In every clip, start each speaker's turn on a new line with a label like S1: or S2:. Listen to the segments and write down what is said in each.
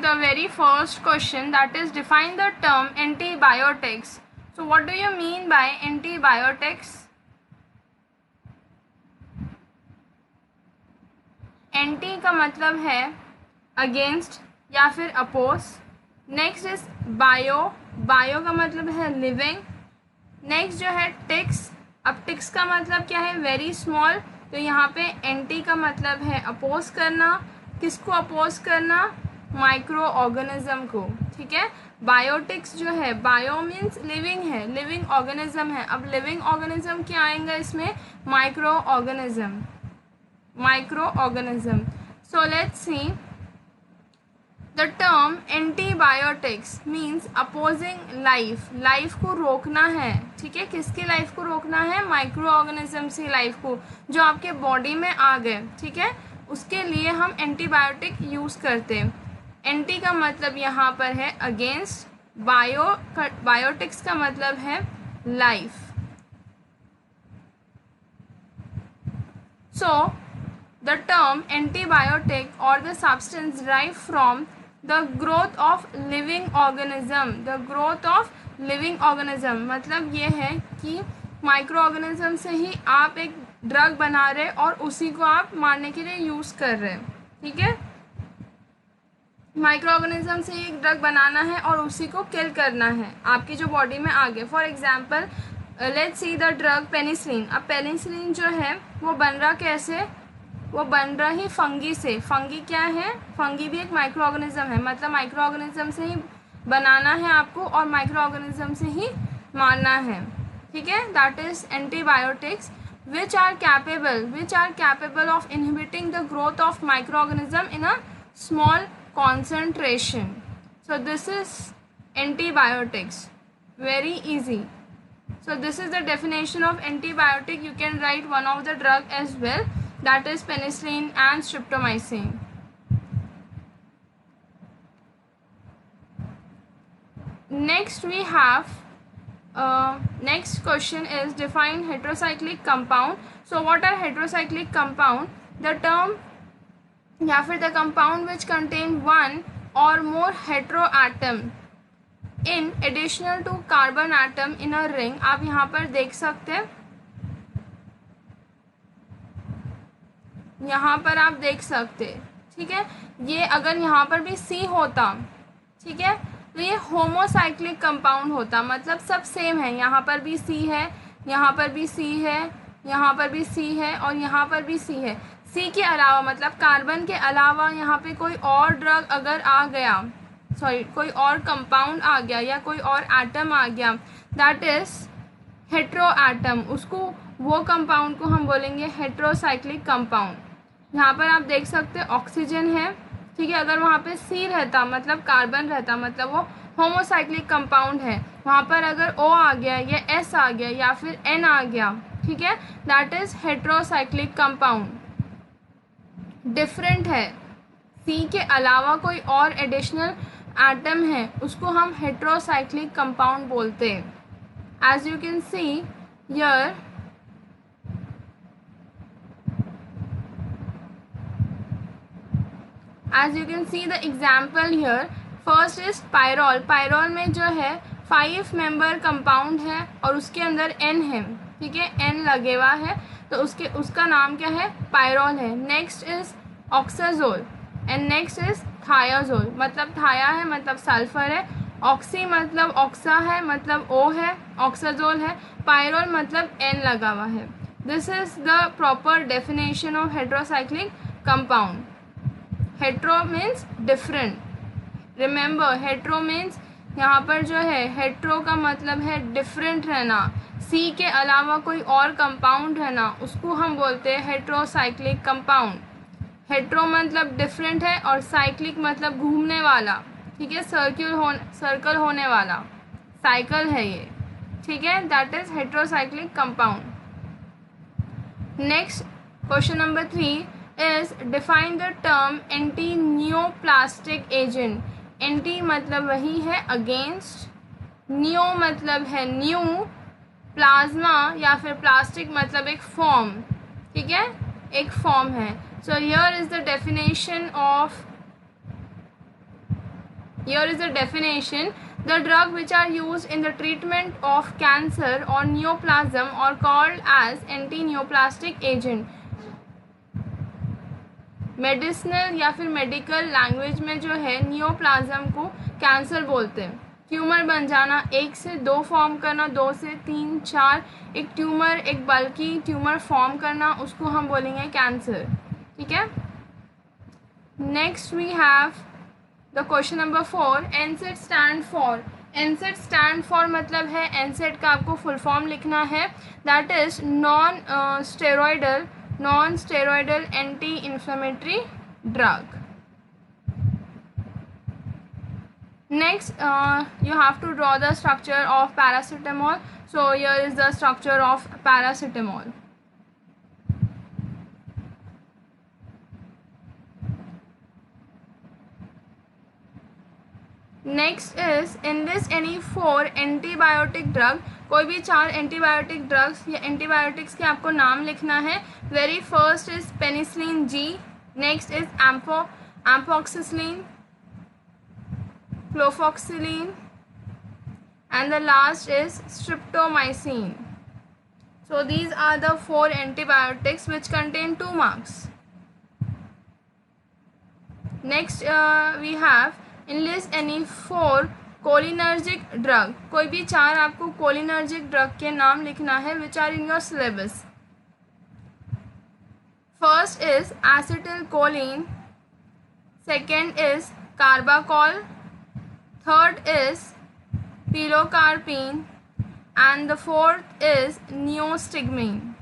S1: the very first question, that is define the term antibiotics. So what do you mean by antibiotics? Anti का मतलब है against या फिर oppose. Next is bio, bio का मतलब है लिविंग. नेक्स्ट जो है टिक्स, अब टिक्स का मतलब क्या है, वेरी स्मॉल. तो यहाँ पे एंटी का मतलब है अपोज करना. किसको अपोज करना, माइक्रो ऑर्गेनिज्म को. ठीक है. बायोटिक्स जो है, बायो मीन्स लिविंग है, लिविंग ऑर्गेनिज्म है. अब लिविंग ऑर्गेनिज्म क्या आएगा इसमें, micro organism, micro organism. So let's see the term antibiotics means opposing life, life को रोकना है. ठीक है. किसकी लाइफ को रोकना है, माइक्रो ऑर्गेनिज्म की लाइफ को, जो आपके बॉडी में आ गए. ठीक है. उसके लिए हम एंटीबायोटिक यूज़ करते हैं. एंटी का मतलब यहाँ पर है अगेंस्ट, बायोटिक्स का मतलब है life. So the term antibiotic or the substance derived from the growth of living organism, the growth of living organism मतलब ये है कि माइक्रो ऑर्गेनिज्म से ही आप एक ड्रग बना रहे और उसी को आप मारने के लिए यूज़ कर रहे हैं. ठीक है. माइक्रो ऑर्गेनिज्म से ही एक ड्रग बनाना है और उसी को किल करना है आपकी जो बॉडी में आ गए. For example let's see the drug penicillin. अब पेनिसिलिन जो है वो बन रहा कैसे, वो बन रहा ही फंगी से. फंगी क्या है, फंगी भी एक माइक्रो ऑर्गेनिज्म है. मतलब माइक्रो ऑर्गेनिज्म से ही बनाना है आपको और माइक्रो ऑर्गेनिज्म से ही मारना है. ठीक है. That is antibiotics which are capable of inhibiting the growth of micro organism in a small concentration. So this is antibiotics. Very easy. So this is the definition of antibiotic. You can write one of the drug as well, that is penicillin and streptomycin. Next we have next question is define heterocyclic compound. So what are heterocyclic compound? The term या फिर the compound which contain one or more heteroatom in additional to carbon atom in a ring. आप यहाँ पर देख सकते हैं, यहाँ पर आप देख सकते हैं. ठीक है. ये अगर यहाँ पर भी C होता, ठीक है, तो ये होमोसाइक्लिक कंपाउंड होता. मतलब सब सेम है. यहाँ पर भी C है, यहाँ पर भी C है, यहाँ पर भी C है और यहाँ पर भी C है. C के अलावा मतलब कार्बन के अलावा यहाँ पे कोई और ड्रग अगर आ गया, सॉरी कोई और कंपाउंड आ गया या कोई और एटम आ गया, दैट इज हेट्रो एटम. उसको, वो कंपाउंड को हम बोलेंगे हेट्रोसाइक्लिक कंपाउंड. यहाँ पर आप देख सकते हैं ऑक्सीजन है. ठीक है. अगर वहाँ पे C रहता मतलब कार्बन रहता, मतलब वो होमोसाइक्लिक कंपाउंड है. वहाँ पर अगर O आ गया या S आ गया या फिर N आ गया, ठीक है, that is heterocyclic compound. Different है. C के अलावा कोई और एडिशनल एटम है, उसको हम हेट्रोसाइक्लिक कंपाउंड बोलते हैं. As you can see here, as you can see the example here. First is pyrrole. Pyrrole में जो है 5 मेंबर कंपाउंड है और उसके अंदर N है. ठीक है. N लगे हुआ है तो उसका नाम क्या है, पायरोल है. Next is oxazole and next is thiazole. मतलब थाया है मतलब सल्फर है, ऑक्सी मतलब ऑक्सा है मतलब O है, ऑक्साजोल है, पायरोल मतलब N लगा हुआ है. This is the proper definition of heterocyclic compound. Hetero means different. Remember hetero means यहाँ पर जो है हेट्रो का मतलब है डिफरेंट रहना. C के अलावा कोई और कंपाउंड रहना, उसको हम बोलते हैं हेट्रोसाइक्लिक कंपाउंड. हेट्रो मतलब डिफरेंट है और साइक्लिक मतलब घूमने वाला. ठीक है. सर्कल होने वाला, साइकिल है ये. ठीक है. That is heterocyclic compound. Next question number 3 is define the term anti neoplastic agent. Anti मतलब वही है अगेंस्ट, नियो मतलब है न्यू, प्लाज्मा या फिर प्लास्टिक मतलब एक फॉर्म. ठीक है. एक फॉर्म है. So here is the definition of Here is the definition. The drug which are used in the treatment of cancer or neoplasm are called as anti-neoplastic agent. Medicinal या फिर medical language में जो है neoplasm को cancer बोलते हैं. Tumour बन जाना, 1 से 2 फॉर्म करना, 2 से 3 4, एक ट्यूमर, एक बल्कि ट्यूमर फॉर्म करना, उसको हम बोलेंगे कैंसर. ठीक है. Next we have the question number 4. NSAID stand for. NSAID stand for मतलब है, एनसेड का आपको फुल फॉर्म लिखना है, that is non steroidal anti inflammatory drug. Next, you have to draw the structure of paracetamol. So here is the structure of paracetamol. Next is, in this any 4 antibiotic drug, कोई भी 4 antibiotic drugs या antibiotics के आपको नाम लिखना है. Very first is penicillin G, next is amoxicillin, flucloxacillin, and the last is streptomycin. So these are the 4 antibiotics which contain 2 marks. Next we have, enlist any 4 cholinergic drug. कोई भी 4 आपको cholinergic drug के नाम लिखना है which are in your syllabus. First is acetylcholine, second is carbachol, third is pilocarpine, and the fourth is neostigmine.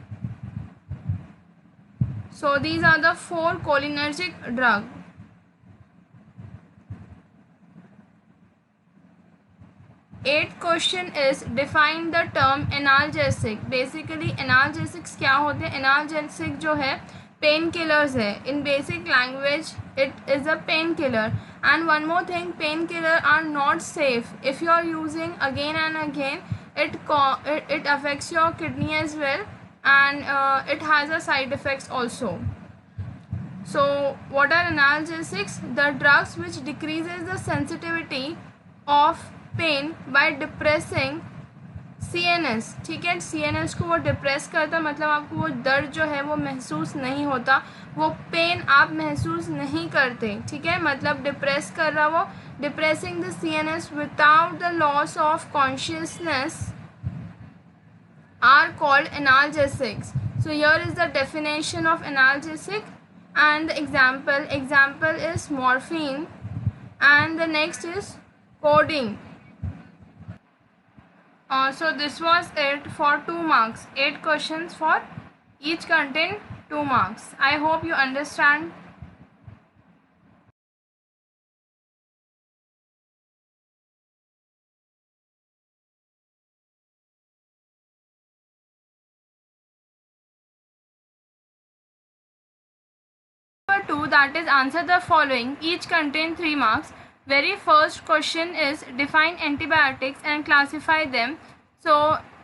S1: So these are the 4 cholinergic drug. Eighth question is, define the term analgesic. Basically analgesics क्या होते हैं? Analgesic जो है pain killers है. In basic language it is a painkiller. And one more thing, painkiller are not safe. If you are using again and again, it affects your kidney as well, and it has a side effects also. So what are analgesics? The drugs which decreases the sensitivity of pain by depressing CNS. ठीक है, CNS को वो depress करता, मतलब आपको वो दर्द जो है वो महसूस नहीं होता, वो पेन आप महसूस नहीं करते. ठीक है, मतलब डिप्रेस कर रहा, वो depressing the CNS without the loss of consciousness are called analgesics. So here is the definition of analgesic and the example is morphine, and the next is codeine. So this was it for 2 marks. 8 questions for each contain 2 marks. I hope you understand. Number 2, that is answer the following. Each contain 3 marks. Very first question is, define antibiotics and classify them. So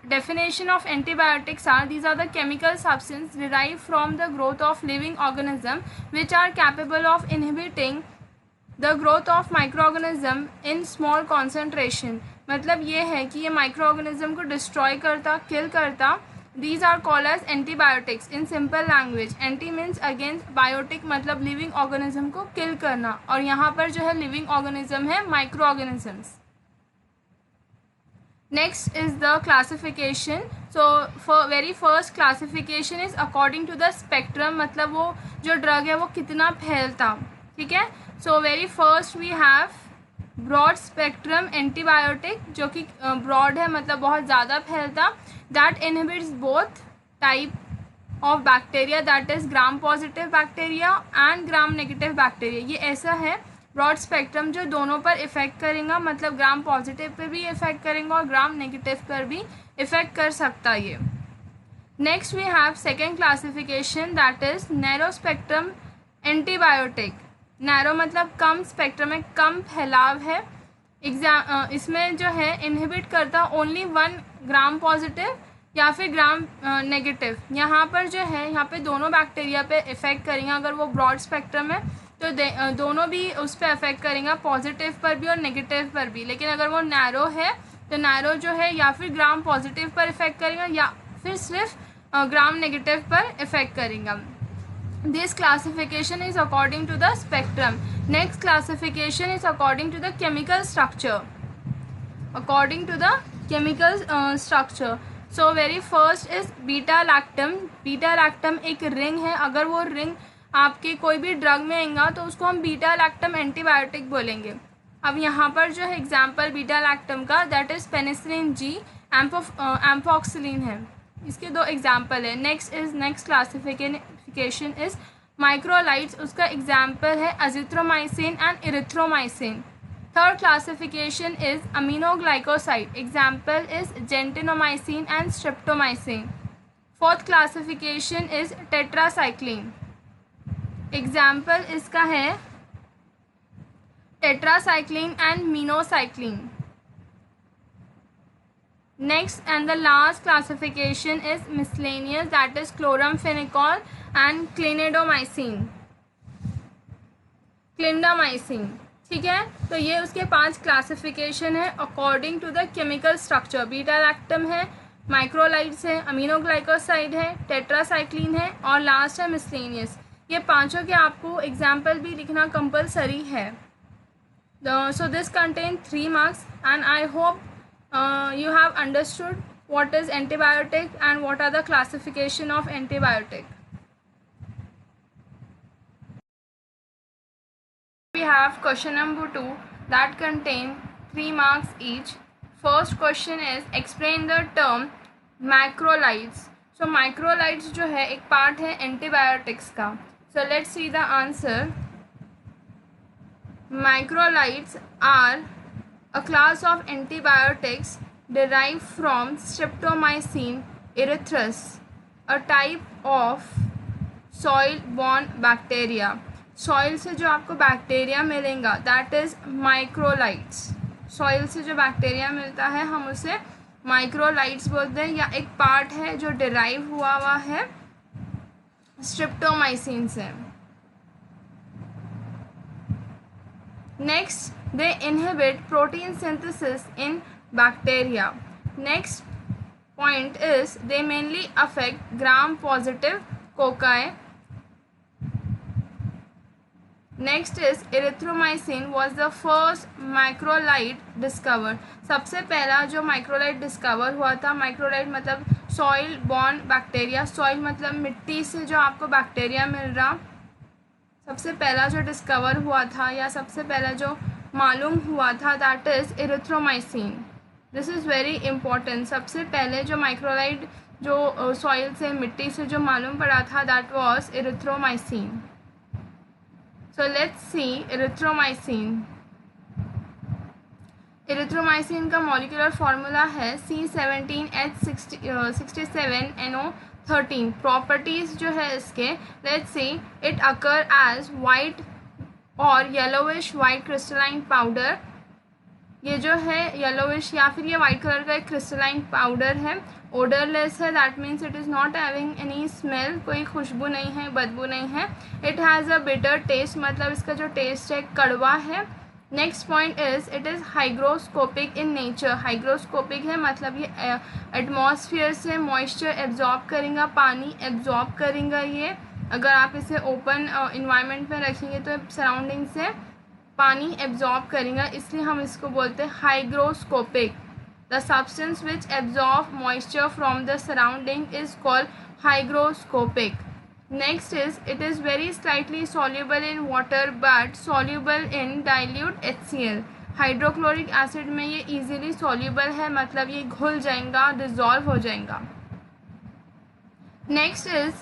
S1: definition of antibiotics are, these are the chemical substances derived from the growth of living organism which are capable of inhibiting the growth of microorganism in small concentration. मतलब ये है कि ये microorganism को destroy करता, kill करता. These are called as antibiotics in simple language. Anti means against, biotic मतलब living organism को kill करना, और यहाँ पर जो है living organism है microorganisms. Next is the classification. So for very first classification is according to the spectrum, मतलब वो जो drug है वो कितना फैलता. ठीक है, so very first we have broad spectrum antibiotic, जो कि ब्रॉड है मतलब बहुत ज़्यादा फैलता, that inhibits both type of bacteria, that is gram positive bacteria and gram negative bacteria. ये ऐसा है ब्रॉड स्पेक्ट्रम जो दोनों पर इफ़ेक्ट करेगा, मतलब ग्राम पॉजिटिव पर भी इफ़ेक्ट करेंगे और ग्राम नेगेटिव पर भी इफ़ेक्ट कर सकता है ये. Next we have second classification, that is narrow spectrum antibiotic. Narrow मतलब कम स्पेक्ट्रम में, कम फैलाव है. इसमें जो है इनहिबिट करता ओनली 1 ग्राम पॉजिटिव या फिर ग्राम नेगेटिव. यहाँ पर जो है, यहाँ पे दोनों बैक्टीरिया पे इफ़ेक्ट करेंगे अगर वो ब्रॉड स्पेक्ट्रम है, तो दोनों भी उस पर अफेक्ट करेंगे, पॉजिटिव पर भी और नेगेटिव पर भी। लेकिन अगर वो नैरो है तो नैरो जो है या फिर ग्राम पॉजिटिव पर इफेक्ट करेगा या फिर सिर्फ ग्राम नेगेटिव पर इफेक्ट करेगा। This classification is according to the spectrum. Next classification is according to the chemical structure, according to the chemical structure. So very first is beta lactam. Beta lactam एक ring है, अगर वो ring आपके कोई भी drug में आएगा तो उसको हम बीटा लैक्टम एंटीबायोटिक बोलेंगे। अब यहाँ पर जो है एग्जाम्पल बीटा लैक्टम का दैट इज पेनिसिलिन जी, एम्फॉक्सिलिन है, इसके दो एग्जाम्पल है। नेक्स्ट क्लासिफिकेशन इज माइक्रोलाइट्स, उसका एग्जाम्पल है azithromycin and erythromycin. Third classification is aminoglycoside, example is gentamicin and streptomycin. Fourth classification is tetracycline, example इसका है tetracycline and minocycline. Next and the last classification is miscellaneous, that is chloramphenicol and clindamycin, clindamycin. ठीक है, तो ये उसके 5 classification है according to the chemical structure. Beta lactam है, macrolides है, अमीनोग्लाइकोसाइड है, टेट्रासाइक्लिन है और लास्ट है मिसलेनियस। ये पांचों के आपको एग्जाम्पल भी लिखना कंपलसरी है। So this contains 3 marks and I hope you have understood what is antibiotic and what are the classification of antibiotic. We have question number 2 that contain 3 marks each. First question is explain the term macrolides. So macrolides जो है एक part है antibiotics का। So let's see the answer. Macrolides are a class of antibiotics derived from Streptomycin erythraeus, a type of soil-borne bacteria. Soil से जो आपको bacteria मिलेगा that is macrolides. Soil से जो बैक्टीरिया मिलता है हम उसे माइक्रोलाइट्स बोलते हैं, या एक पार्ट है जो डिराइव हुआ है स्ट्रिप्टोमाइसिन से। Next, they inhibit protein synthesis in bacteria. Next point is they mainly affect gram-positive cocci. Next is erythromycin was the first macrolide discovered. सबसे पहला जो माइक्रोलाइट डिस्कवर हुआ था, माइक्रोलाइट मतलब सॉइल बॉर्न बैक्टीरिया, सॉइल मतलब मिट्टी से जो आपको बैक्टीरिया मिल रहा, सबसे पहला जो डिस्कवर हुआ था या सबसे पहला जो मालूम हुआ था that is erythromycin. This is very important. सबसे पहले जो माइक्रोलाइट जो सॉइल से मिट्टी से जो मालूम पड़ा था that was erythromycin. So let's see erythromycin. Erythromycin का मॉलिक्यूलर फार्मूला है C17H67NO13। प्रॉपर्टीज़ जो है इसके let's see it occur as white और येलोविश वाइट क्रिस्टलाइन पाउडर। ये जो है येलोविश या फिर ये वाइट कलर का एक क्रिस्टलाइन पाउडर है। ओडरलेस है, that means it is not having any smell, कोई खुशबू नहीं है, बदबू नहीं है। It has a bitter taste, मतलब इसका जो टेस्ट है कड़वा है। Next point is it is hygroscopic in nature. Hygroscopic है मतलब ये एटमॉस्फेयर से मॉइस्चर एब्जॉर्ब करेगा, पानी एब्जॉर्ब करेगा। ये अगर आप इसे ओपन इन्वायरमेंट में रखेंगे तो सराउंडिंग से पानी एब्जॉर्ब करेगा, इसलिए हम इसको बोलते हैं hygroscopic. The substance which absorb moisture from the surrounding is called hygroscopic. Next is it is very slightly soluble in water but soluble in dilute HCl. Hydrochloric acid में ये easily soluble है, मतलब ये घुल जाएगा, डिजॉल्व हो जाएगा। Next is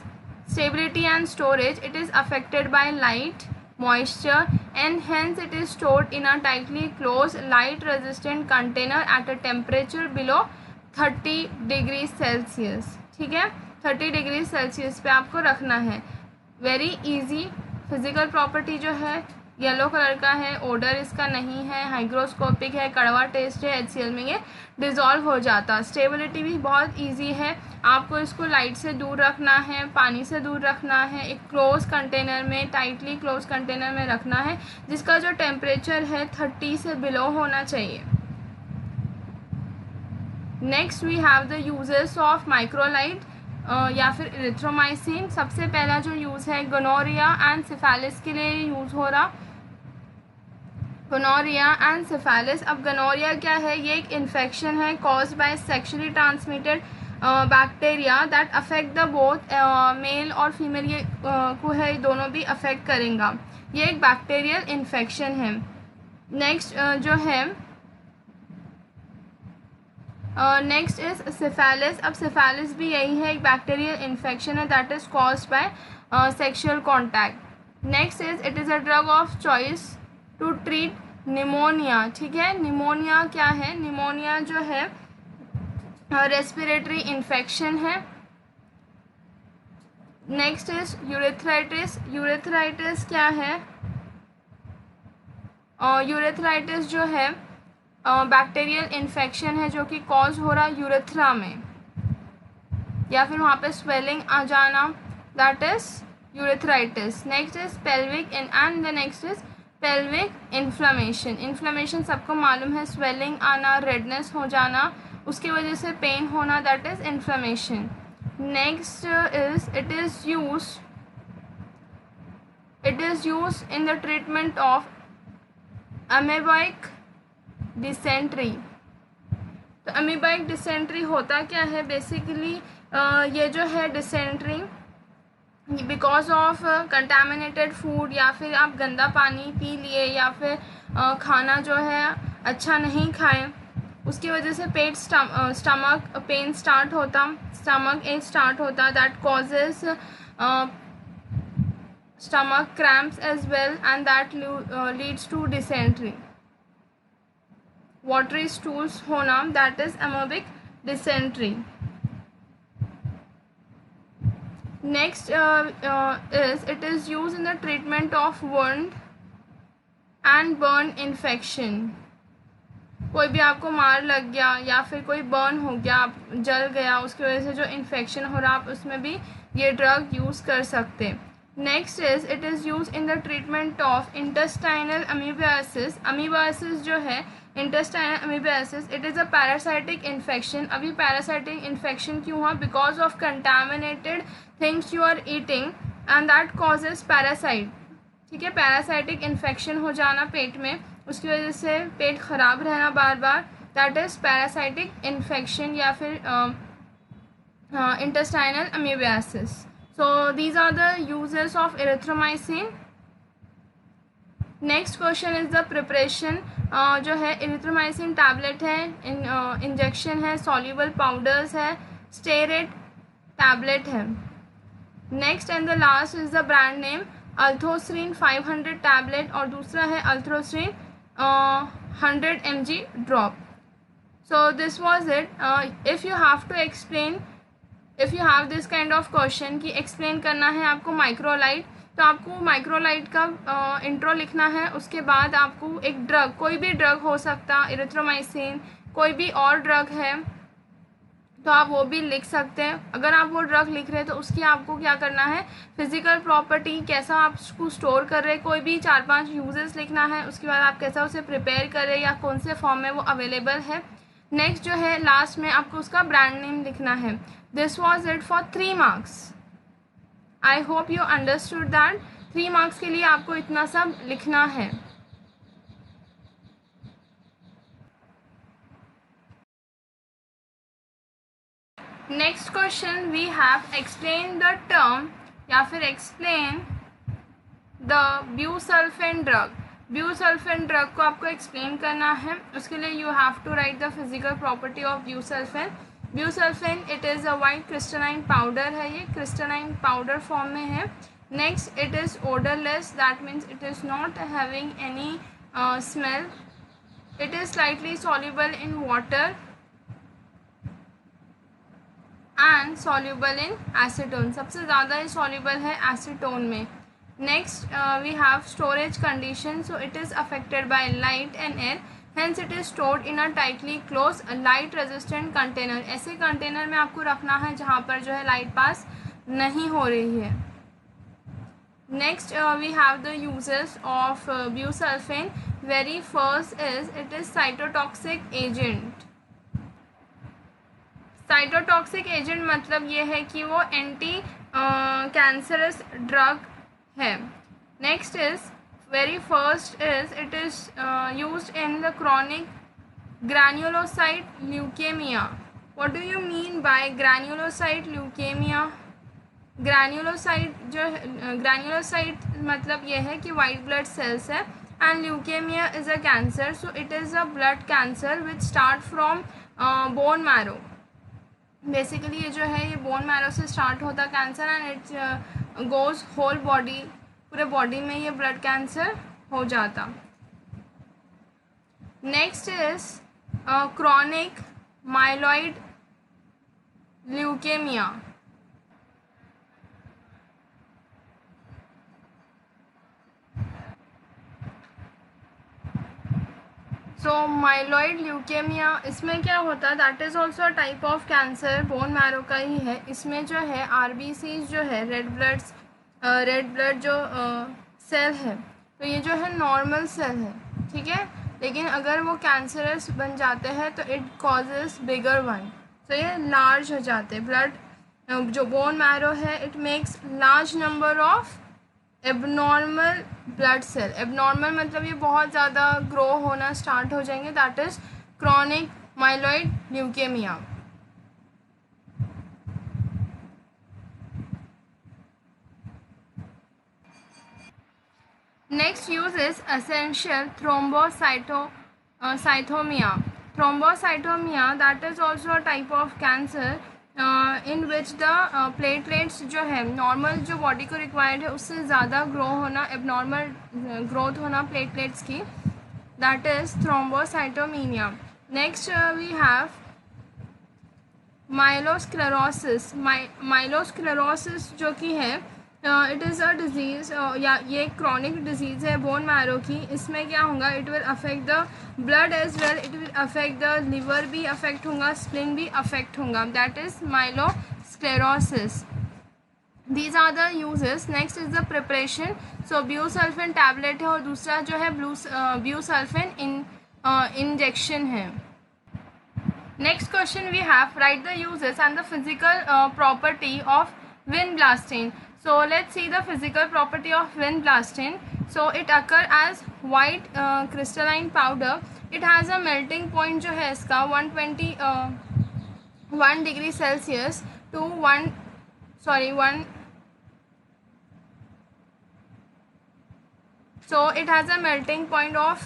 S1: stability and storage. It is affected by light, moisture and hence it is stored in a tightly closed light resistant container at a temperature below 30 degrees Celsius. ठीक है, 30 degree Celsius पे आपको रखना है। Very easy physical property जो है yellow colour का है, ओडर इसका नहीं है, हाइग्रोस्कोपिक है, कड़वा टेस्ट है, HCl में ये डिज़ोल्व हो जाता। स्टेबिलिटी भी बहुत इजी है, आपको इसको लाइट से दूर रखना है, पानी से दूर रखना है, एक क्लोज कंटेनर में, टाइटली क्लोज कंटेनर में रखना है, जिसका जो टेम्परेचर है 30 से बिलो होना चाहिए। Next we have the uses of macrolide या फिर इरिथ्रोमाइसिन। सबसे पहला जो यूज़ है गोनोरिया एंड सिफालिस के लिए यूज़ हो रहा, गोनोरिया एंड सिफालिस। अब गोनोरिया क्या है, ये एक इन्फेक्शन है caused by sexually transmitted bacteria that affect the both male और फीमेल, ये को है, दोनों भी अफेक्ट करेगा, ये एक बैक्टीरियल इन्फेक्शन है। नेक्स्ट जो है नेक्स्ट इज सिफालिस। अब सिफालिस भी यही है, एक बैक्टीरियल इन्फेक्शन है that is caused by sexual contact. Next is it is a drug of choice to treat pneumonia. ठीक है, निमोनिया क्या है, निमोनिया जो है रेस्पिरेटरी इन्फेक्शन है। Next is urethritis. यूरेथ्राइटिस क्या है, यूरेथ्राइटिस जो है बैक्टीरियल इन्फेक्शन है जो कि कॉज हो रहा यूरेथ्रा में, या फिर वहाँ पे स्वेलिंग आ जाना, that is urethritis. Next is pelvic and the next is pelvic inflammation. Inflammation सबको मालूम है, स्वेलिंग आना, रेडनेस हो जाना, उसकी वजह से पेन होना, that is inflammation. Next is it is use in the treatment of amoebic dysentery. तो अमीबाइक डिसेंट्री होता क्या है, बेसिकली ये जो है dysentery because of contaminated food, या फिर आप गंदा पानी पी लिए, या फिर खाना जो है अच्छा नहीं खाएं, उसकी वजह से पेट स्टमक पेन स्टार्ट होता, स्टमक एच स्टार्ट होता, that causes stomach cramps as well, and that leads to dysentery. Watery stools होना, that is amoebic dysentery. Next is it is used in the treatment of wound and burn infection. कोई भी आपको मार लग गया या फिर कोई बर्न हो गया, आप जल गया, उसकी वजह से जो इन्फेक्शन हो रहा, आप उसमें भी ये ड्रग यूज़ कर सकते। Next is it is use in the treatment of intestinal amoebiasis. Amoebiasis जो है intestinal amoebiasis, it is a parasitic infection. अभी पैरासाइटिक इन्फेक्शन क्यों हुआ, because of contaminated things you are eating and that causes parasite. ठीक है, parasitic infection हो जाना पेट में, उसकी वजह से पेट ख़राब रहना बार बार, दैट इज़ पैरासाइटिक इन्फेक्शन या फिर intestinal amoebiasis. So these are the uses of erythromycin. Next question is the preparation. जो है erythromycin टैबलेट है, इंजेक्शन है, soluble पाउडर्स है, स्टेरेट टैबलेट है। Next and the last is the brand name Althrocin 500 tablet, और दूसरा है Althrocin 100 mg drop. So this was it. If you have to explain, if you have this kind of question कि explain करना है आपको microlight, तो आपको microlight का इंट्रो लिखना है, उसके बाद आपको एक ड्रग, कोई भी ड्रग हो सकता, इरिथ्रोमाइसिन, कोई भी और ड्रग है तो आप वो भी लिख सकते हैं। अगर आप वो ड्रग लिख रहे हैं तो उसकी आपको क्या करना है, फिजिकल प्रॉपर्टी, कैसा आप उसको स्टोर कर रहे हैं, कोई भी 4-5 यूजेस लिखना है, उसके बाद आप कैसा उसे प्रिपेयर कर रहे हैं या कौन से फॉर्म में वो अवेलेबल है। नेक्स्ट जो है लास्ट में आपको उसका ब्रांड नेम लिखना है। This was it for 3 marks. I hope you understood that 3 marks के लिए आपको इतना सब लिखना है। Next question we have explain the term या फिर explain the busulfan drug. Busulfan drug को आपको एक्सप्लेन करना है, उसके लिए you have to write the physical property of busulfan. Busulfan it is a white crystalline powder है, ये क्रिस्टलाइन पाउडर फॉर्म में है। Next it is odourless, that means it is not having any smell. It is slightly soluble in water and soluble in acetone, सबसे ज़्यादा ये soluble है acetone में। Next, we have storage condition. So it is affected by light and air, hence it is stored in a tightly closed light resistant container. ऐसे container में आपको रखना है जहाँ पर जो है लाइट पास नहीं हो रही है. Next, we have the uses of busulfane. Very first is it is cytotoxic agent. Cytotoxic agent मतलब ये है कि वो एंटी कैंसरस ड्रग है. Next is very first is it is used in the chronic granulocyte leukaemia. What do you mean by granulocyte leukaemia? Granulocyte मतलब ये है कि वाइट ब्लड सेल्स है, and leukaemia is a cancer. So it is a blood cancer which start from bone marrow. Basically ये जो है ये bone marrow से स्टार्ट होता cancer, and it goes whole body, पूरे बॉडी में ये ब्लड कैंसर हो जाता. Next is chronic myeloid leukaemia. So myeloid leukaemia, इसमें क्या होता है, that is also a type of cancer, bone marrow का ही है. इसमें जो है आरबीसीज जो है रेड ब्लड जो सेल है, तो ये जो है नॉर्मल सेल है, ठीक है. लेकिन अगर वो कैंसरस बन जाते हैं तो इट कॉजेज बिगर वन. तो ये लार्ज हो जाते ब्लड जो बोन मैरो है, it makes large number of abnormal blood cell. Abnormal मतलब ये बहुत ज़्यादा ग्रो होना स्टार्ट हो जाएंगे, that is chronic myeloid leukaemia. Next use is essential thrombocythaemia. Thrombocythaemia that is also a type of cancer in which the platelets जो है normal जो बॉडी को रिक्वायर्ड है उससे ज़्यादा ग्रो होना, एबनॉर्मल ग्रोथ होना प्लेटलेट्स की, that is thrombocythaemia. Next we have myelosclerosis. Myelosclerosis जो कि है इट इज़ अ डिज़ीज़, या ये क्रॉनिक डिजीज़ है बोन मैरो की. इसमें क्या होगा, it will affect the blood as well, it will affect the liver भी अफेक्ट होगा, स्प्लिन भी अफेक्ट होगा, that is myelosclerosis. These are the uses. Next is the preparation. So busulfan tablet है और दूसरा जो है ब्यूसल्फिन इंजेक्शन है. Next question we have, write the uses and the physical property of vinblastine. So let's see the physical property of vinblastine. So it occur as white crystalline powder. It has a melting point जो है इसका 1 degree Celsius to 1 so it has a melting point of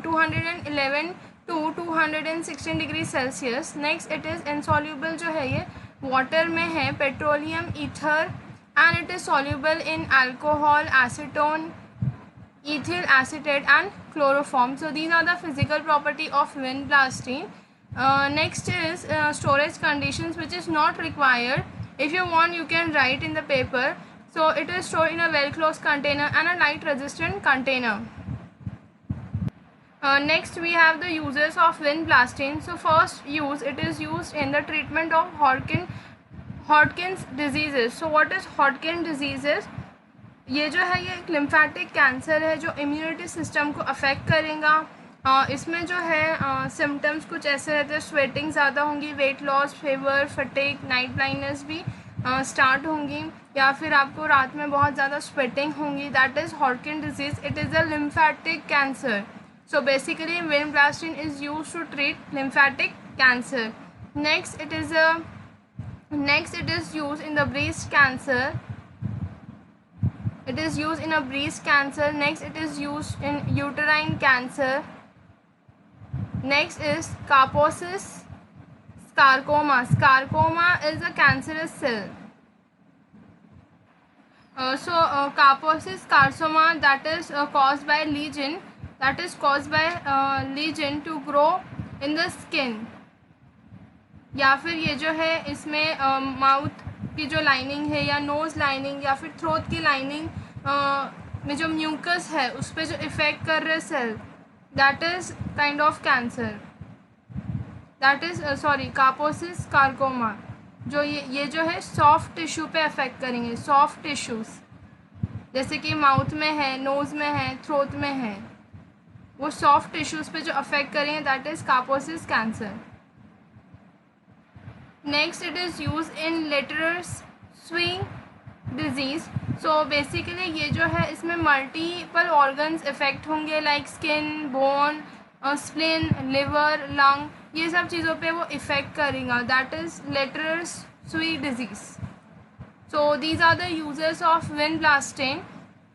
S1: 211 to 216 degree Celsius. Next it is insoluble जो है ये water में है, petroleum ether, and it is soluble in alcohol, acetone, ethyl acetate and chloroform. So these are the physical property of vinblastine. Next is storage conditions, which is not required. If you want, you can write in the paper. So it is stored in a well closed container and a light resistant container. Next we have the uses of vinblastine. So first use, it is used in the treatment of Hodgkin's diseases. So what is Hodgkin diseases? ये जो है ये एक lymphatic cancer है जो immunity system को affect करेगा. इसमें जो है सिम्टम्स कुछ ऐसे रहते हैं, स्वेटिंग ज़्यादा होंगी, weight loss, fever, fatigue, night blindness भी स्टार्ट होंगी, या फिर आपको रात में बहुत ज़्यादा स्वेटिंग होंगी, that is Hodgkin disease. It is a lymphatic cancer. So basically vinblastine is used to treat lymphatic cancer. Next it is used in the breast cancer. It is used in a breast cancer. Next it is used in uterine cancer. Next is Kaposis sarcoma. Sarcoma is a cancerous cell. Kaposis sarcoma, that is caused by lesion. That is caused by lesion to grow in the skin. या फिर ये जो है इसमें mouth की जो lining है या नोज़ लाइनिंग या फिर थ्रोट की लाइनिंग में जो म्यूकस है उस पर जो इफ़ेक्ट कर रहे cell, that is kind of cancer, that is Kaposi's sarcoma. जो ये जो है सॉफ्ट टिश्यू पे अफेक्ट करेंगे, सॉफ्ट टिश्यूज़ जैसे कि माउथ में है, नोज़ में है, थ्रोट में है, वो सॉफ्ट टिश्यूज़ पे जो अफेक्ट करेंगे that is Kaposi's cancer. Next it is use in Letterer Siwe disease. So basically ये जो है इसमें मल्टीपल ऑर्गन्स इफ़ेक्ट होंगे like skin, bone, spleen, liver, lung, ये सब चीज़ों पे वो इफ़ेक्ट करेगा, that is Letterer Siwe disease. So these are the uses of vinblastine,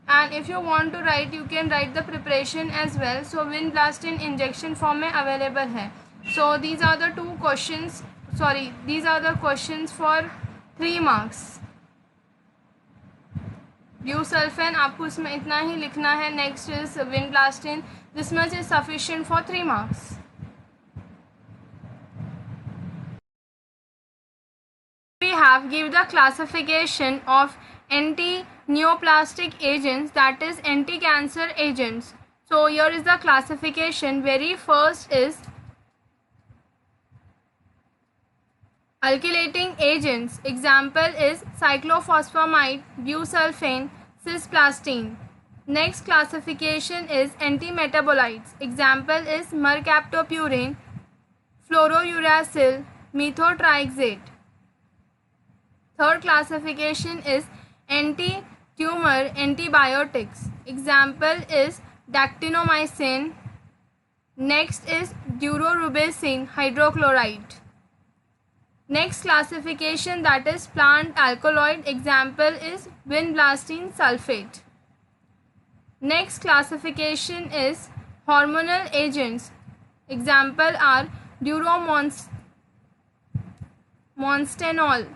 S1: and if you want to write you can write the preparation as well. So wind blasting injection form में available है. So these are the these are the questions for 3 marks. ब्यूसल्फेन आपको इसमें इतना ही लिखना है. Next is wind blasting, this much is sufficient for 3 marks. We have give the classification of anti-neoplastic agents, that is anti-cancer agents. So here is the classification. Very first is alkylating agents. Example is cyclophosphamide, busulfane, cisplastine. Next classification is antimetabolites. Example is mercaptopurine, fluorouracil, methotrexate. Third classification is anti-tumor antibiotics. Example is dactinomycin. Next is doxorubicin hydrochloride. Next classification, that is plant alkaloid. Example is vinblastine sulfate. Next classification is hormonal agents. Example are duromonstanol,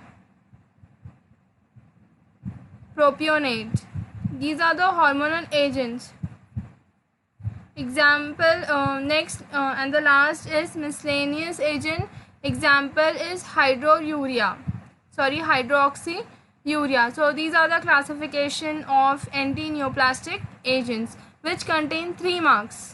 S1: propionate. These are the hormonal agents. Example next and the last is miscellaneous agent. Example is hydroxyurea. So these are the classification of anti-neoplastic agents which contain 3 marks.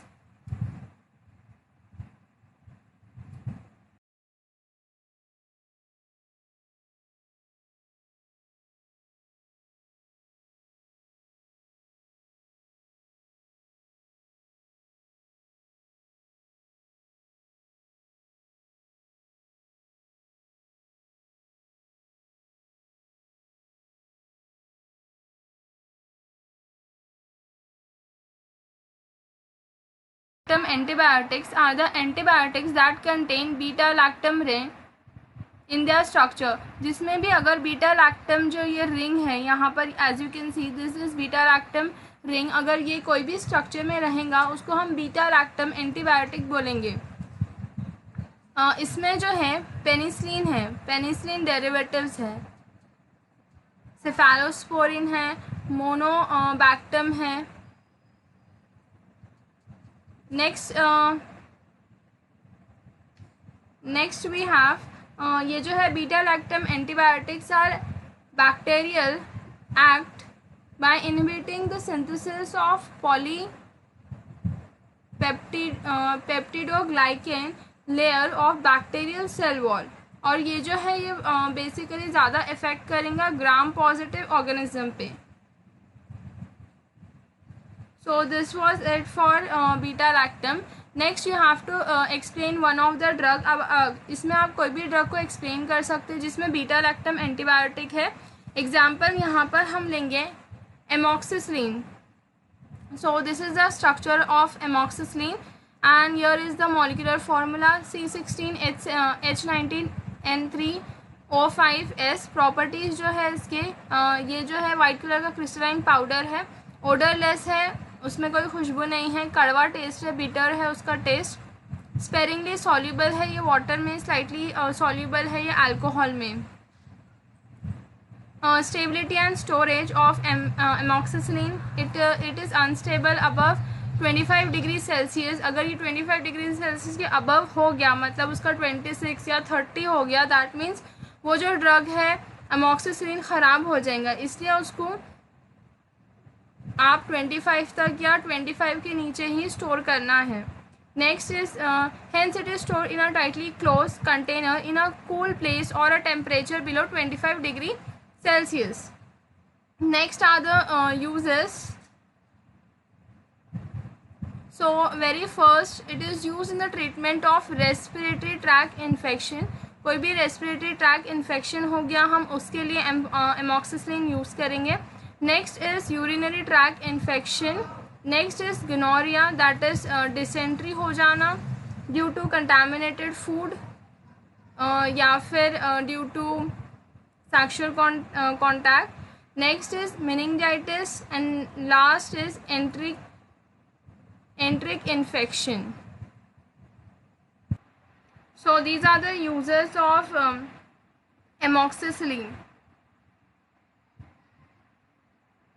S1: Antibiotics are the antibiotics that contain beta-lactam ring in their structure. जिसमें भी अगर beta-lactam जो ये ring है यहाँ पर as you can see this is beta-lactam ring, अगर ये कोई भी structure में रहेगा उसको हम beta-lactam antibiotic बोलेंगे. इसमें जो है पेनिसिलिन है, पेनिसिलिन डेरिवेटिव्स है, सेफेलोस्पोरिन है, मोनोबैक्टम है. नेक्स्ट वी हैव ये जो है beta lactam antibiotics are bacterial act by inhibiting the synthesis of peptidoglycan layer of bacterial cell wall. और ये जो है ये बेसिकली ज़्यादा इफेक्ट करेगा ग्राम पॉजिटिव ऑर्गेनिज्म पे. So this was it for beta-lactam. Next you have to explain one of the drug. अब इसमें आप कोई भी ड्रग को एक्सप्लेन कर सकते हैं जिसमें बीटा-लैक्टम एंटीबायोटिक है. एग्जाम्पल यहाँ पर हम लेंगे amoxicillin. So this is the structure of amoxicillin and here is the molecular formula C16H19N3O5S. Properties जो है इसके ये जो है वाइट कलर का क्रिस्टलाइन पाउडर है, ओडरलेस है, उसमें कोई खुशबू नहीं है, कड़वा टेस्ट है, बिटर है उसका टेस्ट, स्पेरिंगली सॉल्यूबल है, ये वाटर में स्लाइटली सॉल्यूबल है, ये अल्कोहल में. Stability and storage of amoxicillin, it is unstable above 25 degree Celsius. अगर ये 25 डिग्री सेल्सियस के अबव हो गया मतलब उसका 26 या 30 हो गया, दैट मीन्स वो जो ड्रग है एमोक्सिसिलिन ख़राब हो जाएगा. इसलिए उसको आप 25 तक या 25 के नीचे ही स्टोर करना है. Next is hence it is stored in a tightly closed container in a cool place or a temperature below 25 degree Celsius. Next are the uses. So very first, it is used in the treatment of respiratory tract infection. कोई भी respiratory tract infection हो गया, हम उसके लिए amoxicillin use करेंगे. Next is urinary tract infection. Next is gonorrhoea, that is dysentery हो जाना ड्यू टू कंटामिनेटेड फूड या फिर due to sexual contact. Next is meningitis and last is enteric infection. So these are the uses of amoxicillin.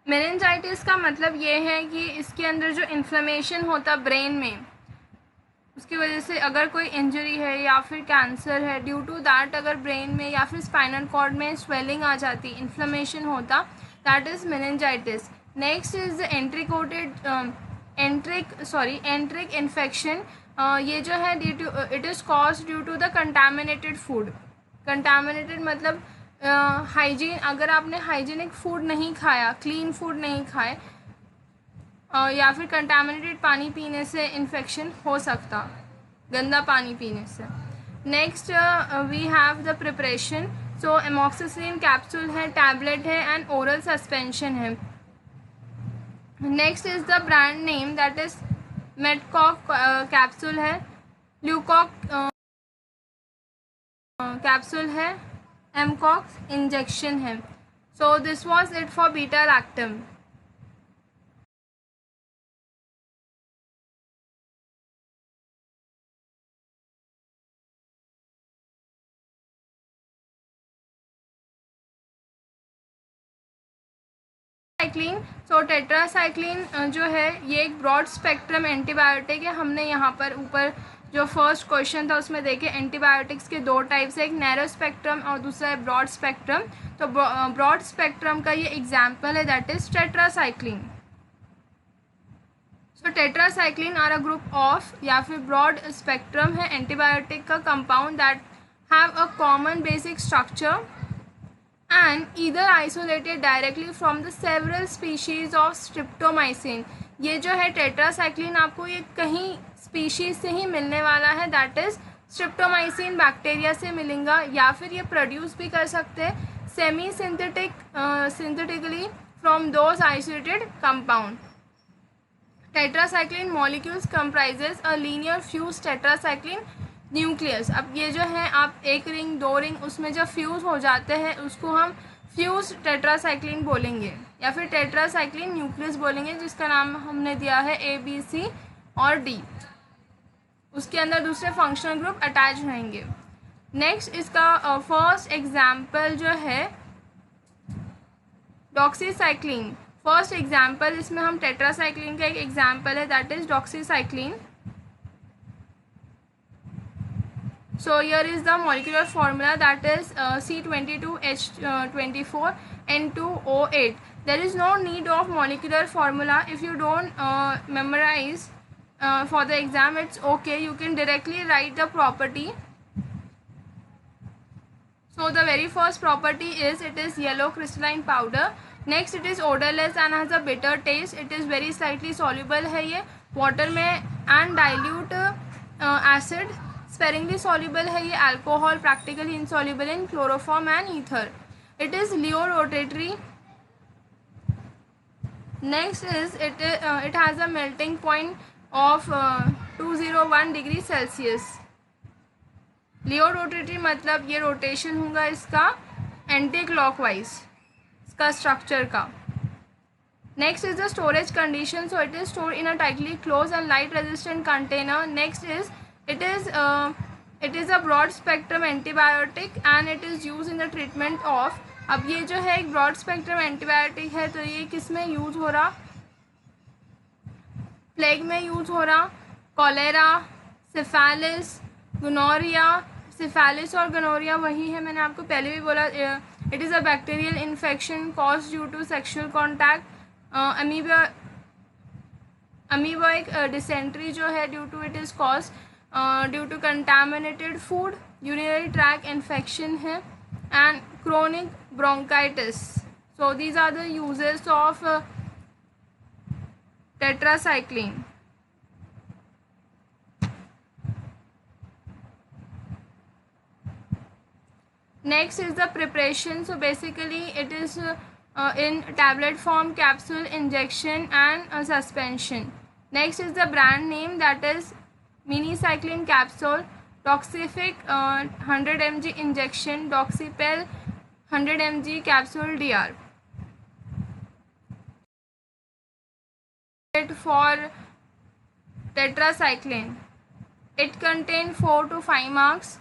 S1: Meningitis का मतलब ये है कि इसके अंदर जो इन्फ्लेमेशन होता ब्रेन में, उसकी वजह से अगर कोई इंजरी है या फिर कैंसर है, ड्यू टू दैट अगर ब्रेन में या फिर स्पाइनल कॉर्ड में स्वेलिंग आ जाती, इन्फ्लेमेशन होता, that is meningitis. Next is enteric infection. ये जो है it is caused due to the contaminated food. Contaminated मतलब हाइजीन, अगर आपने हाइजीनिक फूड नहीं खाया, क्लीन फूड नहीं खाए, या फिर कंटामिनेटेड पानी पीने से इन्फेक्शन हो सकता, गंदा पानी पीने से. Next we have the preparation. So amoxicillin capsule है, टैबलेट है एंड ओरल सस्पेंशन है. Next is the brand name, that is Medcock capsule है, ल्यूकॉक कैप्सूल है, एमकॉक्स इंजेक्शन है. So this was it for beta lactam. Cycline. So tetracycline जो है ये एक ब्रॉड स्पेक्ट्रम एंटीबायोटिक है. हमने यहाँ पर ऊपर जो फर्स्ट क्वेश्चन था उसमें देखे एंटीबायोटिक्स के दो टाइप्स है, एक नैरो स्पेक्ट्रम और दूसरा है ब्रॉड स्पेक्ट्रम. तो ब्रॉड स्पेक्ट्रम का ये एग्जाम्पल है, that is tetracycline. So tetracycline are a group of, या फिर ब्रॉड स्पेक्ट्रम है एंटीबायोटिक का compound that have a common basic structure and either isolated directly from the several species of streptomycin. ये जो है टेट्रासाइक्लिन आपको ये कहीं स्पीशीज से ही मिलने वाला है, दैट इज स्ट्रिप्टोमाइसिन बैक्टीरिया से मिलेगा, या फिर ये प्रोड्यूस भी कर सकते हैं semi synthetically from those isolated compound. Tetracycline molecules comprises a linear fuse tetracycline nucleus. अब ये जो है आप एक रिंग दो रिंग उसमें जब फ्यूज़ हो जाते हैं उसको हम फ्यूज टेट्रासाइक्लिन बोलेंगे, या फिर टेट्रासाइक्लिन न्यूक्लियस बोलेंगे, जिसका नाम हमने दिया है ABC और D. उसके अंदर दूसरे फंक्शनल ग्रुप अटैच रहेंगे. नेक्स्ट इसका फर्स्ट एग्जाम्पल जो है डॉक्सीसाइक्लिन. फर्स्ट एग्जाम्पल इसमें हम टेट्रासाइक्लिन का एक एग्जाम्पल है, that is doxycycline. So here is the molecular formula, that is C22H24N2O8. There is no need of molecular formula. If you don't memorize for the exam, it's okay. You can directly write the property. So the very first property is it is yellow crystalline powder. Next it is odorless and has a bitter taste. It is very slightly soluble है ये water में and dilute acid. Sparingly soluble है ये alcohol, practically insoluble in chloroform and ether. It is Leo rotatory. Next is it has a melting point of 201 degree Celsius. Leo rotatory मतलब ये rotation होगा इसका anti clockwise इसका structure का. Next is the storage condition. So it is stored in a tightly closed and light resistant container. Next is it is a broad spectrum antibiotic and it is used in the treatment of. अब ये जो है एक broad spectrum antibiotic है, तो ये किस में यूज़ हो रहा, प्लेग में यूज़ हो रहा, कॉलेरा, सिफालिस, गोनोरिया. सिफालिस और गोनोरिया वही है, मैंने आपको पहले भी बोला. It is a bacterial infection cause due to sexual contact. Amoebic dysentery जो है due to it is cause due to contaminated food, urinary tract infection है, and chronic bronchitis. So these are the uses of tetracycline. Next is the preparation. So basically it is in tablet form, capsule, injection and suspension. Next is the brand name, that is minicycline capsule, Doxyfic 100 mg injection, Doxypel 100 mg capsule DR. For tetracycline, it contains 4 to 5 marks.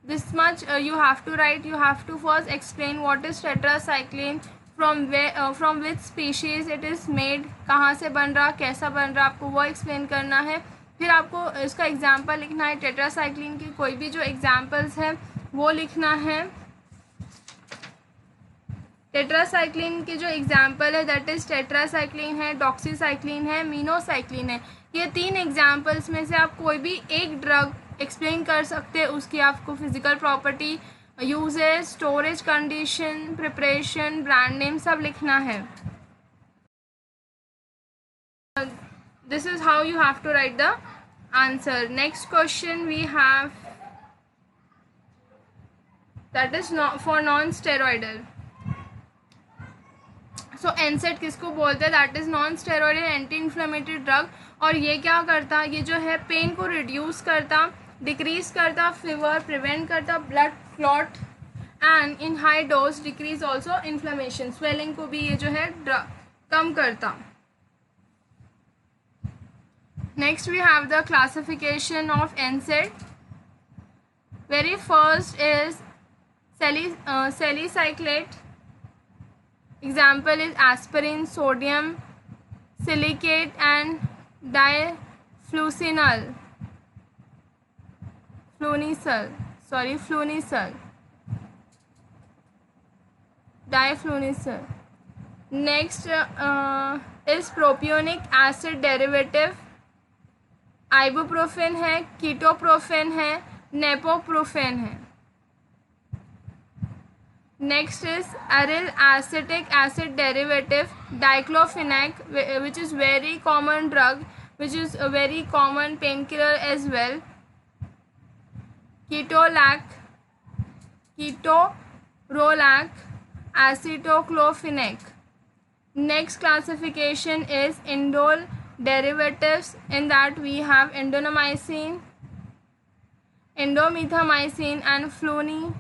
S1: This much you have to write. You have to first explain what is tetracycline, from where, from which species it is made, कहाँ से बन रहा, कैसा बन रहा, आपको वो explain करना है. फिर आपको इसका एग्जाम्पल लिखना है. टेट्रासाइक्लिन की कोई भी जो एग्जाम्पल्स हैं वो लिखना है. टेट्रासाइक्लिन की जो एग्जाम्पल है दैट इज़ टेट्रासाइक्लिन है, डॉक्सीसाइक्लिन है, मीनोसाइक्लिन है. ये 3 एग्जाम्पल्स में से आप कोई भी एक ड्रग एक्सप्लेन कर सकते हैं. उसकी आपको physical property, uses, storage condition, preparation, brand name सब लिखना है. This is how you have to write the answer. Next question we have, that is for non steroidal. So NSAID किसको बोलते हैं? That is non steroidal anti inflammatory drug. और ये क्या करता, ये जो है पेन को रिड्यूस करता, डिक्रीज करता, फीवर प्रिवेंट करता, blood clot, and in high dose decrease also inflammation, swelling को भी ये जो है कम करता. Next we have the classification of NSAID. Very first is salicylate. Example is aspirin, sodium silicate and diflunisal. Diflunisal. Next is propionic acid derivative. Ibuprofen है, ketoprofen है, नेपोप्रोफेन है. Next is aryl acetic acid derivative, diclofenac, which is very common drug, which is a very common painkiller as well. Ketorolac, acetoclofenac. Next classification is indole derivatives. In that we have indomethacin, and flunitrazepam.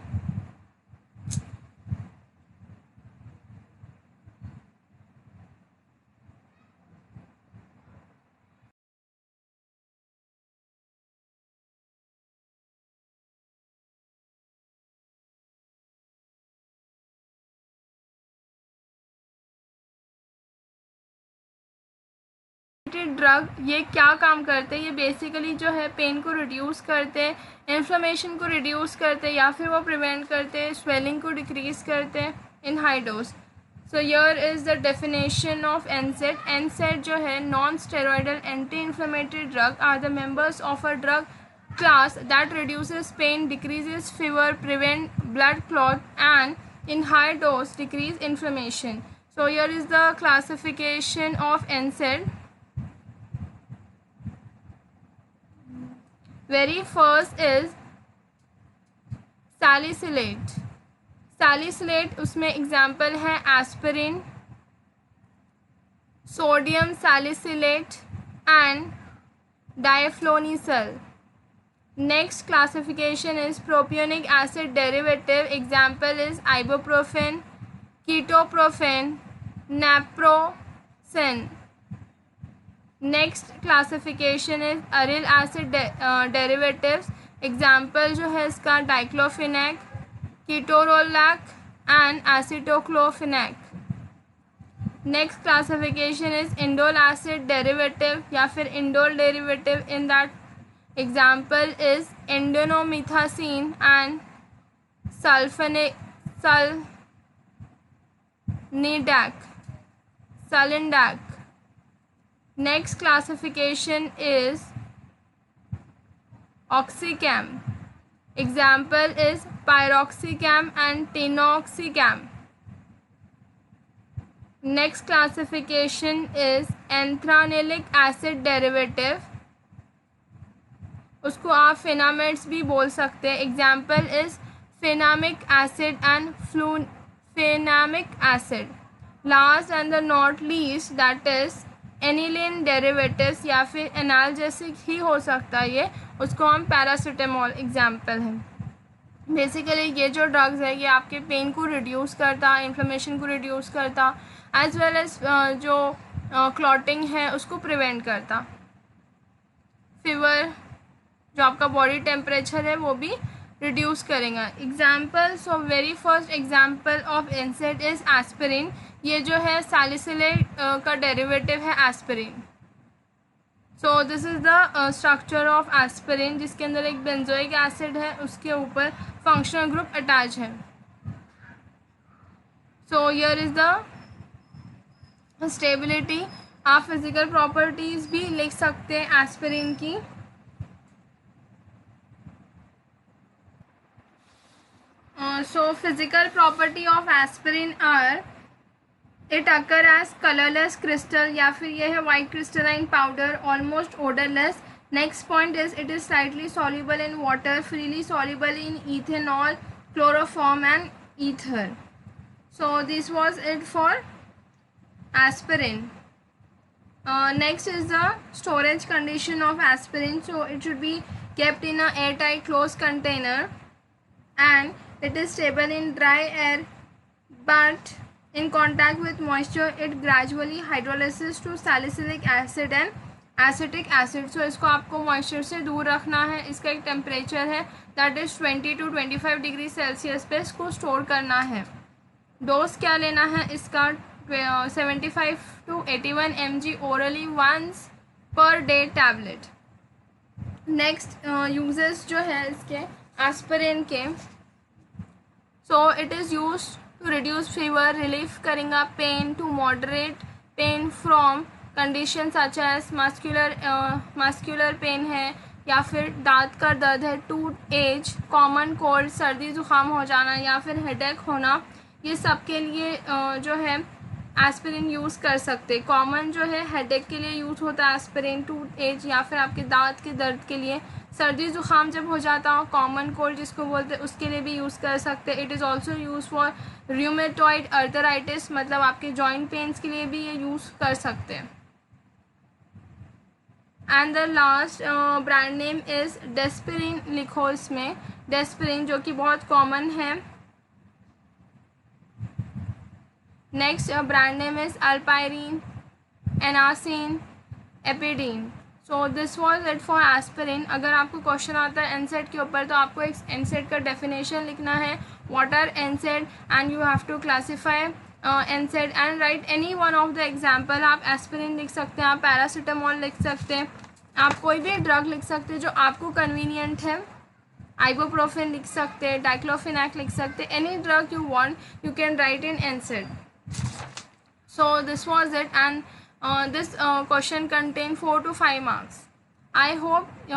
S1: Drug ये क्या काम करते हैं? ये basically जो है pen को reduce करते, इन्फ्लेमेशन को रिड्यूस करते, या फिर वो प्रिवेंट करते, स्वेलिंग को डिक्रीज करते in high dose. So here is the definition of NSAID. NSAID जो है non steroidal anti inflammatory drug are the members of a drug class that reduces pain, decreases fever, prevent blood clot, and in high dose decrease inflammation. So here is the classification of NSAID. Very first is salicylate. salicylate उसमें example है aspirin, sodium salicylate and diflunisal. Next classification is propionic acid derivative. Example is ibuprofen, ketoprofen, naproxen. Next classification is aryl acid derivatives. Example जो है इसका diclofenac, ketorolac and acetoclofenac. Next classification is indole acid derivative या फिर indole derivative. In that example is indomethacin and sulfanidac. Sulindac. Next classification is Oxycam. Example is Piroxicam and Tinoxicam. Next classification is anthranilic acid derivative, उसको आप fenamates भी बोल सकते हैं. Example is fenamic acid and flufenamic acid. Last and the not least that is aniline derivatives या फिर analgesic ही हो सकता है ये, उसको हम पैरासीटामोल एग्जाम्पल है. बेसिकली ये जो ड्रग्स है ये आपके पेन को रिड्यूस करता, इन्फ्लेमेशन को रिड्यूस करता, एज वेल एज जो क्लॉटिंग है उसको प्रिवेंट करता. फीवर, जो आपका बॉडी टेम्परेचर है वो भी रिड्यूस करेगा. Example, so very first example of एनसेड is aspirin. ये जो है सैलिसिलेट का डेरिवेटिव है aspirin. So this is the structure of aspirin, जिसके अंदर एक बेंजोइक एसिड है, उसके ऊपर फंक्शनल ग्रुप अटैच है. सो हियर इज़ द स्टेबिलिटी. आप फिजिकल प्रॉपर्टीज़ भी लिख सकते हैं एस्पिरिन की. So physical property of aspirin are it occur as colorless crystal या फिर ये है white crystalline powder, almost odorless. Next point is it is slightly soluble in water, freely soluble in ethanol, chloroform and ether. So this was it for aspirin. Next is the storage condition of aspirin. So it should be kept in a airtight closed container and it is stable in dry air, but in contact with moisture it gradually hydrolyzes to salicylic acid and acetic acid. So इसको आपको moisture से दूर रखना है. इसका एक temperature है that is 20 to 25 degree Celsius पे इसको स्टोर करना है. डोज क्या लेना है इसका 75 to 81 mg orally once per day tablet. Next uses जो है इसके एस्पिरिन के, so it is used to reduce fever, relief करेगा pain, to moderate pain from conditions such as muscular pain है या फिर दांत का दर्द है, टूथ एज, कॉमन कोल्ड, सर्दी ज़ुकाम हो जाना या फिर हेडेक होना, ये सब के लिए जो है एस्पिरिन यूज़ कर सकते. कॉमन जो है हेडेक के लिए यूज़ होता है एस्पिरिन, टूथ एज या फिर आपके दांत के दर्द के लिए. सर्दी ज़ुकाम जब हो जाता हो, कॉमन कोल्ड जिसको बोलते हैं, उसके लिए भी यूज़ कर सकते. It is also use for rheumatoid arthritis, मतलब आपके जॉइंट पेन्स के लिए भी ये यूज़ कर सकते हैं. And the last brand name is Disprin. लिखो इसमें डेस्पिरिन, जो कि बहुत कॉमन है. Next brand name is Alpyrin, Anacin, Apidine. So this was it for aspirin. अगर आपको क्वेश्चन आता है एनसेड के ऊपर तो आपको एक एनसेड का डेफिनेशन लिखना है, what are NSAID, and you have to classify NSAID and write any one of the example. आप एस्पिरिन लिख सकते हैं, आप पैरासीटामोल लिख सकते हैं, आप कोई भी ड्रग लिख सकते हैं जो आपको कन्वीनियंट है. आइबुप्रोफेन लिख सकते हैं, डाइक्लोफिनैक लिख सकते हैं, any drug you want you can write in एनसेड. So this was it, and this question contained 4 to 5 marks. I hope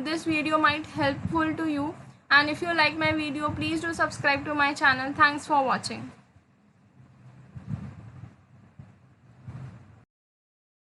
S1: this video might helpful to you, and if you like my video please do subscribe to my channel. Thanks for watching.